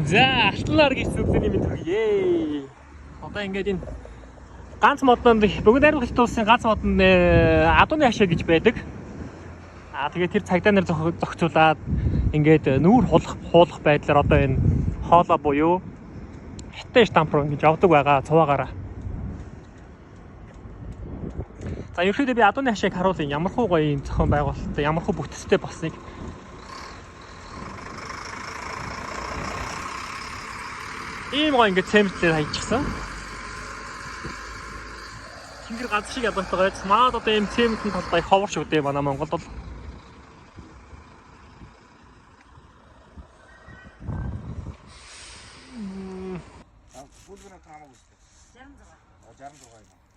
За, алтан аргийн сүлжээний мэд хүргье. Одоо ингээд энэ ганц модонд бүгд найрамдагч туулсан ганц модонд адууны хашаа гэж байдаг. Тэгээд тэр цагдаа нар зохицуулаад ингээд нүүр хуулах байдлаар одоо энэ хоолоо буюу хятад штамп руу ингэж явдаг байгаа цуваагаараа. За ерөөхдөө би адууны хашааг харуулъя. Ямар хуу гоё юм зохион байгуулалттай, ямар хуу бүтцтэй болсныг. Ийм гоё ингэ цемэнтлээр хайчихсан. Тэнгэр газ шиг ядантайгаа маад одоо ийм цемэнтэн талбай ховор шүү дээ манай Монголд бол.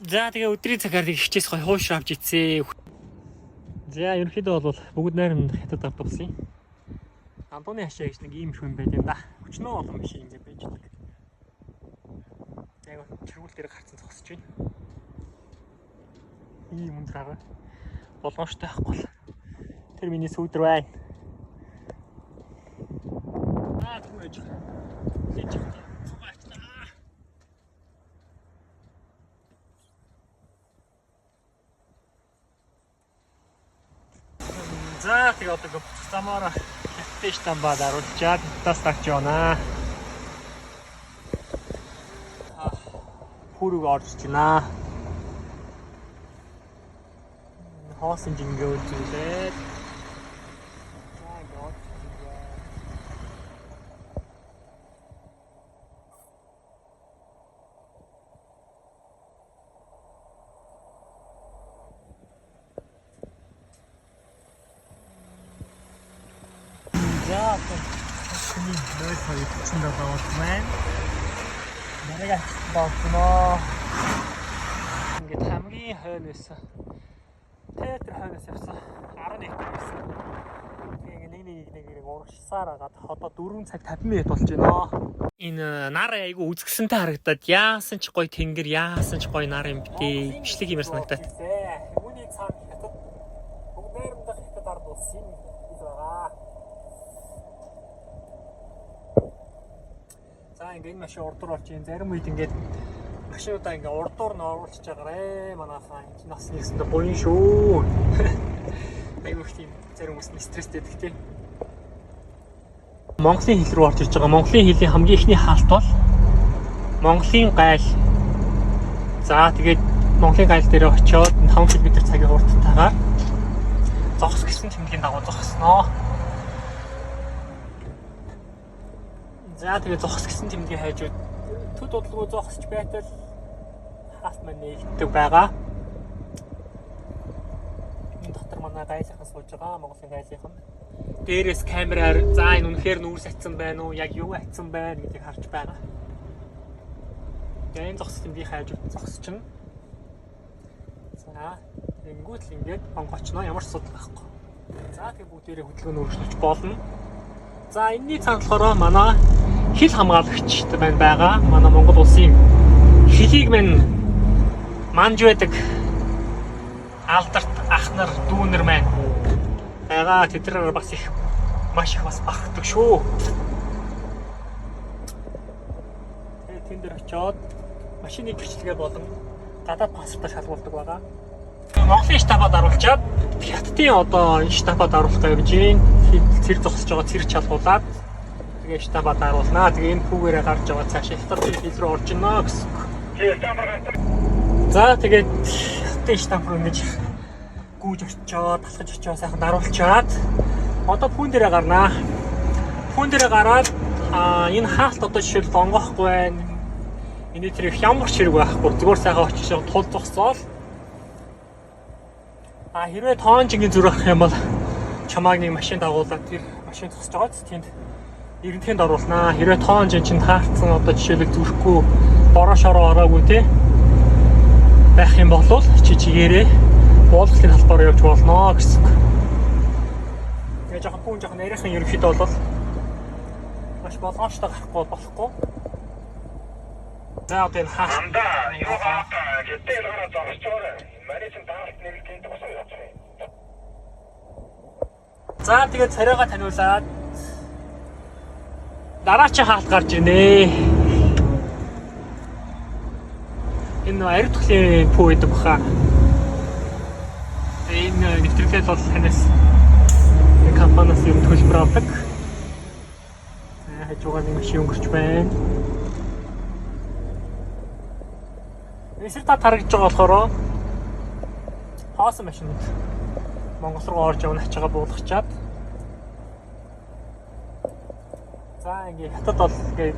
За тэгээ өдрийн цагаар хичээс гоё хууш авч ицээ. За ерөнхийдөө бол бүгд найрамд хятад авт болсон. Антоны хашаа гэж нэг ийм хүн байд юм да. Өчнөө олон биш ингэ байж байгаа. Яг чиргүүл дээр гарцсан зогсож байна. Ийм өндөр хараа. Болгоомжтой байхгүй л. Тэр миний сүйдэр байна. Түгэж. Лиж. За тэгээ одоо замаараа хятад штамбад оруулчаад тас тагч байна. Хүрэг орж байна. Хоосон жингээ үлдүүлээд. За тэний дээл хоёр чинь даваад байна. Нарыг баахнаа. Ингээд хамгийн хойноос театр хойноос явсан 11 байсан. Тэгээ нэг урагшсаар агаад одоо 4 цаг 50 минут болж байна. Энэ нар айгу үзгсэнтэй харагдаад яасан ч гоё тэнгэр яасан ч гоё нар юм битээ. Бичлэг юмэр санагдаад. Үүний цаана хятад бүгд найрамдах хятад ард улс юм гэж байгаа. За ингээд энэ машин урдуур болж юм. Зарим үед ингээд машинуудаа ингээ урдуур нь оруулчихж байгаарэ. Манайхаа энэ нас нэгсэндээ буян шүү. Айгуу тийм зарим хүмүүс стресстэй байдаг тийм. Монголын хэл рүү орж ирж байгаа. Монголын хэлний хамгийн ихний хаалт бол Монголын гайл. За тэгээд Монголын гайл дээр очиод 5 км цагийн хурдтайгаар зогс гэсэн тэмдгийн дагуу зогсноо. За тэгээд зогс гэсэн тэмдгийн хайжууд төд удалгүй зогсож байтал хаалт маань нэгддэг байгаа. Энэ дотор манай гайлхан сууж байгаа. Монголын гайлхан. Дээрээс камераар за энэ үнэхээр нүүрс атсан байна уу? Яг юу атсан байна гэдгийг харж байгаа. Тэгээд энэ зогс тэмдгийн хайжууд зогсчихно. За тэнгуут л ингээд онгоочноо ямар ч асуудал байхгүй. За тэгээд бүгдээрээ хөдөлгөөн өөрчлөж болно. За энэний цаана болохоор манай хил хамгаалагч байна байгаа. Манай Монгол улсын хилийг мань манж байдаг алдарт ах нар дүүнер маань байгаа. Тэднэр бас их маш их бас багтдаг шүү. Тэгээд тэнд дээр очиод машины бичлэгээ болон гадаад паспортаа шалгуулдаг байгаа. Монголын штабад оруулчаад хятадын одоо штабад оруулах гэж байна. Цэр зогсож байгаа цэр шалгуулад тэгээ штабад оруулнаа. Тэгээ энэ хүүгээрээ гарч байгаа цаашаа хятадын хил рүү орж ийна гэсэн. За тэгээд хятадын штаб руу ингэж гүйж очиод талхаж очиод сайхан оруулчаад одоо пүүн дээрээ гарнаа. Пүүн дээрээ гараад энэ хаалт одоо жишээлбэл онгоохгүй байна. Энэ тэр ямар ч хэрэг байхгүй. Зүгээр сайхан очиж тул зогсоол. Хэрвээ тоон жингийн зүрх авах юм бол чамааг нэг машин дагуулад тэр машин зогсож байгааз тэнд эрдэнэтэнд оруулнаа. Хэрвээ тоон жин чинь таарцсан одоо жишээлбэл зүрхгүй бороо шороо ороогүй те байх юм бол чигээрээ уулзлын талбараар явж болно гэсэн. Тэгээ жоохон пүүн жоохон нарийнхан ерөнхийдөө бол маш болгоомжтой гарахгүй болохгүй. За одоо энэ хаандаа юу хаалтаа гэтэл гараа зогсчоор марийн таалт нэгэлтийн тусаа явж байна. За тэгээд царайгаа таниулаад Дараачийн хаалт гарч ирнэ. Энэ аир тухлын пүү гэдэг баха. Энэ нэвтрүүлээд бол танаас энэ компаниас юм төлбөр авдаг. Хажуугаар нэг машин өнгөрч байна. Эсрэг та тарагдж байгаа болохоор хоосон машинууд Монгол руу орж явна ачаага буулгачаад. За ингээ хятад бол ингээ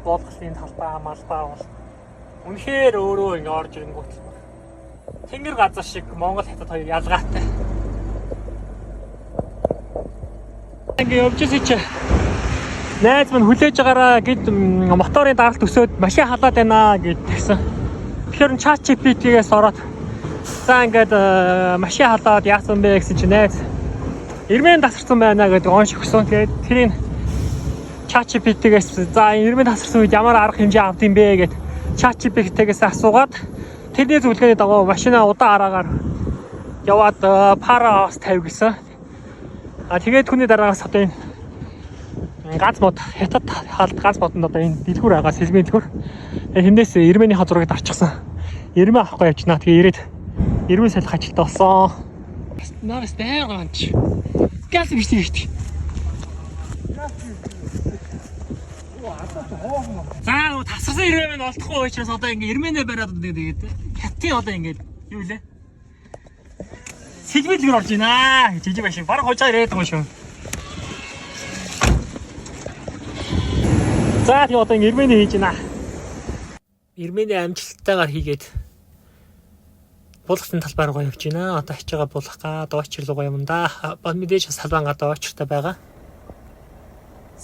буулгалын талбай малбай бол үнэхээр өөрөө ингээ орж ирэнгүүт тэнгэр газар шиг Монгол хятад хоёр ялгаатай. Ингээ явж ирсэн чи найз минь хүлээж байгаараа гэд моторын даралт өсөөд машин халаад байна гэдгсэн. Тэгэхээр ChatGPT-гээс ороод за ингээд машин халаад яасан бэ гэсэн чи найз ирмэн тасарсан байна гэдэг онш өгсөн. Тэгээд тэрийг ChatGPT-гээс за ирмэн тасарсан үед ямар арга хэмжээ авд юм бэ гэд ChatGPT-гээс асуугаад тэрний зөвлөгөөний дагуу машинаа удаан араагаар яваад параас тавь гэсэн. Тэгээд түүний дараагаас одоо энэ ганц мод хятад хаалт ганц модонд одоо энэ дэлгүүр байгаа сэлмийн дэлгүүр хэмнээс ирмэний хазурагд арчихсан. Ирмэ авахгүй явчихнаа. Тэгээ ирээд ирмэн салхи ажилтаа болсон. Наас дээр ганч. Газ биштэй. За тасарсан ирмэн олдохгүй учраас одоо ингээ ирмэнээ бариад тэгээд хятадын одоо ингээ юу лээ? Сэлмийн дэлгүүр орж байна. Жижиг машин бараг хожоо ирээд байгаа шүү. За тийм одоо ирмэний хийж байна. Ирмэний амжилттайгаар хийгээд буулгалтын талбай руу явж байна. Одоо ачаага буулгах га доочр руу юм да. Мэдээж салбан га доочртай байгаа.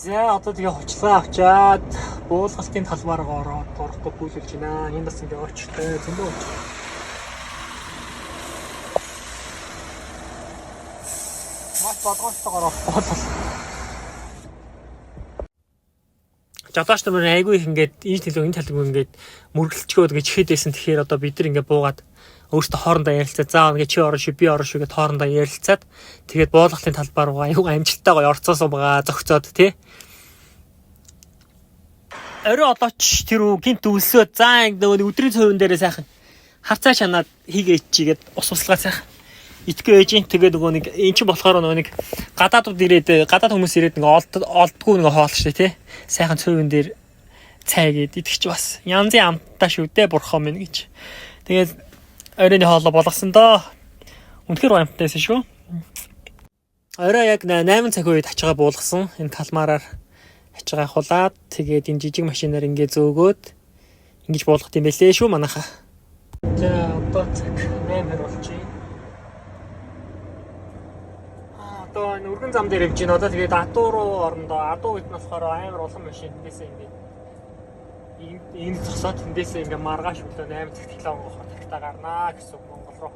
За одоо тэгээ хучлаа авчаад буулгалтын талбай руу ороод орохгүй бүлэлж байна. Энэ бас ингээ очтой зөндөө. Маш бодгонтойгоор буулгал. Жадаач нар айгүй их ингээд энэ талбай ингээд мөргөлчгөөд гэж хэд байсан. Тэгэхээр одоо бид нар ингээд буугаад өөрсдөө хоорондоо ярилцаад за ингээд чи орно шүү би орно шүү гэдээ хоорондоо ярилцаад тэгээд буулгалтын талбай руу айгүй амжилттайгаа орцоосон байгаа зөгцөөд тий. Орой одоо ч тэр гинт өлсөөд за ингээд өдрийн цовын дээрээ сайхан харцаа шанаад хийгээч чигээд ус услгаа сайхан итгэж ээж тэгээд нөгөө нэг эн чинь болохоор нөгөө нэг гадаадууд ирээд гадаад хүмүүс ирээд ингээ олдгүй ингээ хоол штэ тий. Сайхан цовын дээр цай гээд идэх чи бас янзын амттай шүү дээ бурхан минь гэж. Тэгээд оройн хоолоо болгосон доо. Үнэхээр амттайсэн шүү. Орой яг 8 цаг үед ачаага буулгасан. Энэ калмараар ачаага хулаад тэгээд энэ жижиг машинаар ингээ зөөгөөд ингэж буулгах юм байлээ шүү манайха. За одоо цаг 8 болж байна. Одоо энэ өргөн зам дээр явж байна. Одоо тэгээд адуу руу орондоо адуу гэдэг нь болохоор амар улам машин эндээсээ ингээд энэ зогсоод эндээсээ ингээд маргааш өглөө 8 цагт 7 онгохоор тагтаа гарнаа гэсэн Монгол руу.